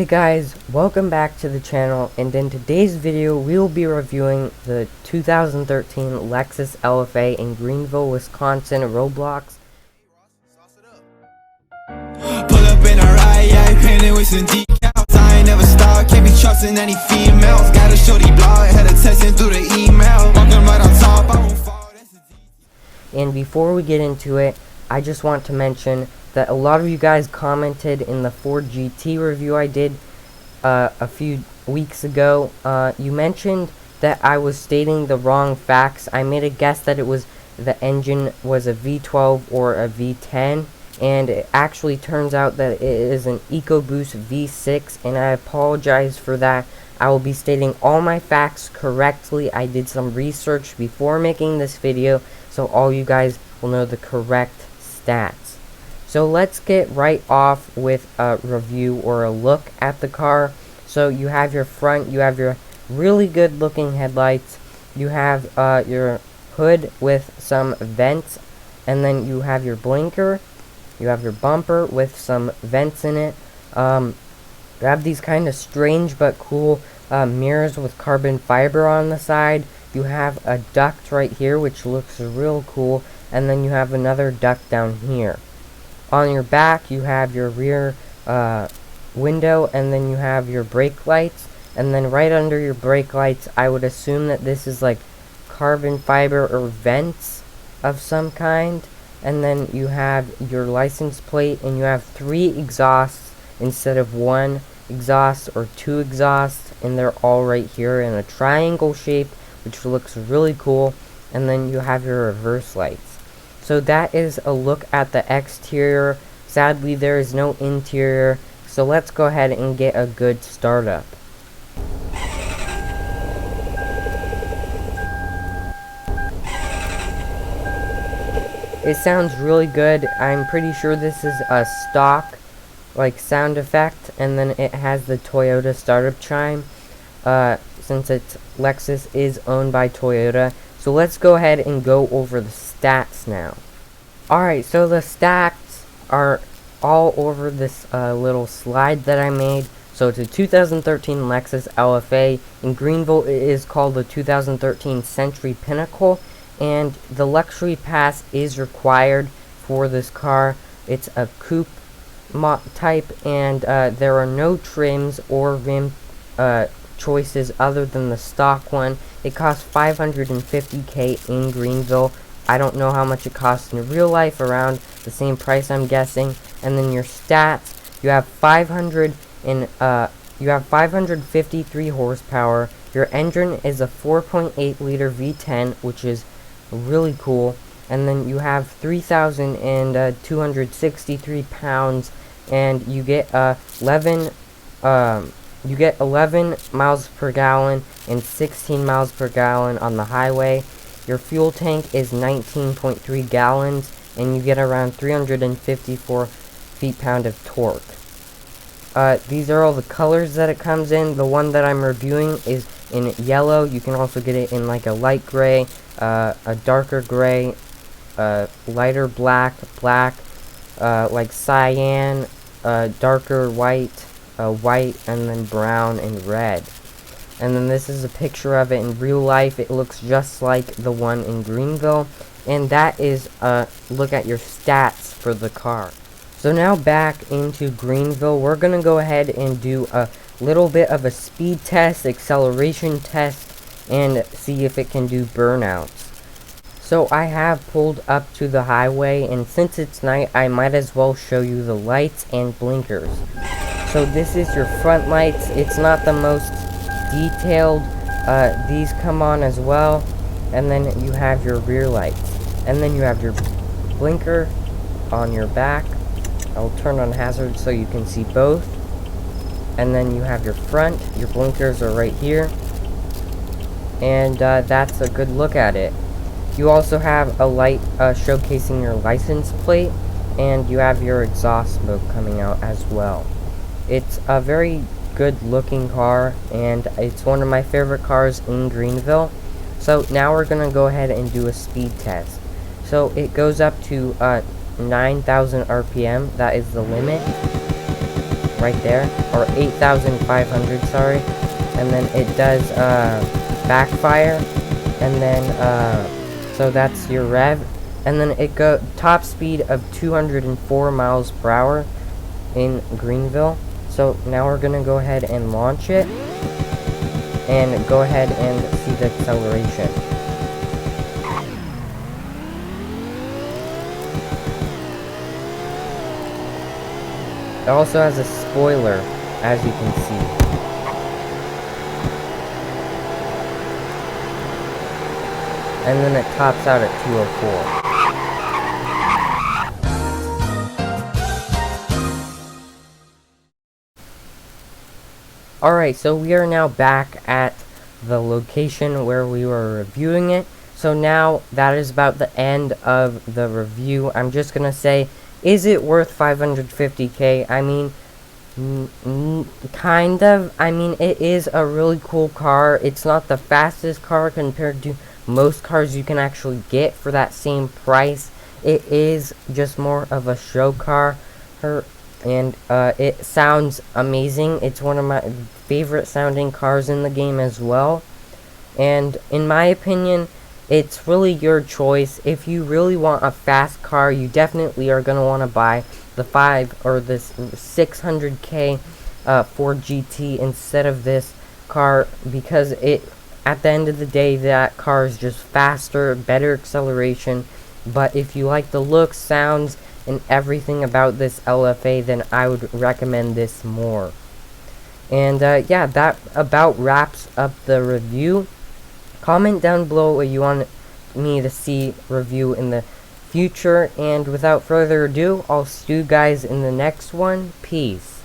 Hey guys, welcome back to the channel, and in today's video we will be reviewing the 2013 Lexus LFA in Greenville, Wisconsin Roblox. Pull up in a ride, painted with some decals. I ain't never stop, can't be trusting any females. Got a shorty blog, had a texting through the email. Walking right on top, I won't fall. And before we get into it, I just want to mention that a lot of you guys commented in the Ford GT review I did a few weeks ago. You mentioned that I was stating the wrong facts. I made a guess that the engine was a V12 or a V10, and it actually turns out that it is an EcoBoost V6, and I apologize for that. I will be stating all my facts correctly. I did some research before making this video, so all you guys will know the correct stats. So let's get right off with a review or a look at the car. So you have your front, you have your really good looking headlights, you have your hood with some vents, and then you have your blinker, you have your bumper with some vents in it. You have these kind of strange but cool mirrors with carbon fiber on the side. You have a duct right here which looks real cool, and then you have another duct down here. On your back, you have your rear window, and then you have your brake lights, and then right under your brake lights, I would assume that this is like carbon fiber or vents of some kind, and then you have your license plate, and you have 3 exhausts instead of 1 exhaust or 2 exhausts, and they're all right here in a triangle shape, which looks really cool, and then you have your reverse lights. So that is a look at the exterior. Sadly, there is no interior, so let's go ahead and get a good startup. It sounds really good. I'm pretty sure this is a stock sound effect, and then it has the Toyota startup chime, since Lexus is owned by Toyota. So let's go ahead and go over the stats now. Alright, so the stats are all over this little slide that I made. So it's a 2013 Lexus LFA. In Greenville, it is called the 2013 Century Pinnacle, and the luxury pass is required for this car. It's a coupe type, and there are no trims or rim choices other than the stock one. It costs $550K in Greenville. I don't know how much it costs in real life, around the same price I'm guessing. And then your stats, you have 553 horsepower. Your engine is a 4.8 liter V10, which is really cool. And then you have 3,263 pounds, and you get 11 miles per gallon and 16 miles per gallon on the highway. Your fuel tank is 19.3 gallons, and you get around 354 feet-pound of torque. These are all the colors that it comes in. The one that I'm reviewing is in yellow. You can also get it in like a light gray, a darker gray, lighter black, like cyan, darker white, white, and then brown and red. And then this is a picture of it in real life. It looks just like the one in Greenville. And that is a look at your stats for the car. So now back into Greenville, we're going to go ahead and do a little bit of a speed test, acceleration test, and see if it can do burnouts. So I have pulled up to the highway, and since it's night, I might as well show you the lights and blinkers. So this is your front lights. It's not the most detailed. These come on as well, and then you have your rear lights, and then you have your blinker on your back. I'll turn on hazard so you can see both, and then you have your front. Your blinkers are right here, and that's a good look at it. You also have a light showcasing your license plate, and you have your exhaust smoke coming out as well. It's a very good looking car, and it's one of my favorite cars in Greenville. So now we're gonna go ahead and do a speed test. So it goes up to 9,000 RPM. That is the limit. right there, or 8,500, sorry. And then it does backfire, and then so that's your rev, and then it go top speed of 204 miles per hour in Greenville. So now we're gonna go ahead and launch it, and go ahead and see the acceleration. It also has a spoiler, as you can see. And then it tops out at 204. Alright, so we are now back at the location where we were reviewing it. So now that is about the end of the review. I'm just gonna say, is it worth 550k? I mean, kind of. I mean, it is a really cool car. It's not the fastest car compared to most cars you can actually get for that same price. It is just more of a show car. And it sounds amazing. It's one of my favorite sounding cars in the game as well. And in my opinion, it's really your choice. If you really want a fast car, you definitely are going to want to buy the 600k Ford GT instead of this car, because at the end of the day, that car is just faster, better acceleration. But if you like the looks, sounds, and everything about this LFA, then I would recommend this more. And yeah, that about wraps up the review. Comment down below what you want me to see review in the future, and without further ado, I'll see you guys in the next one. Peace.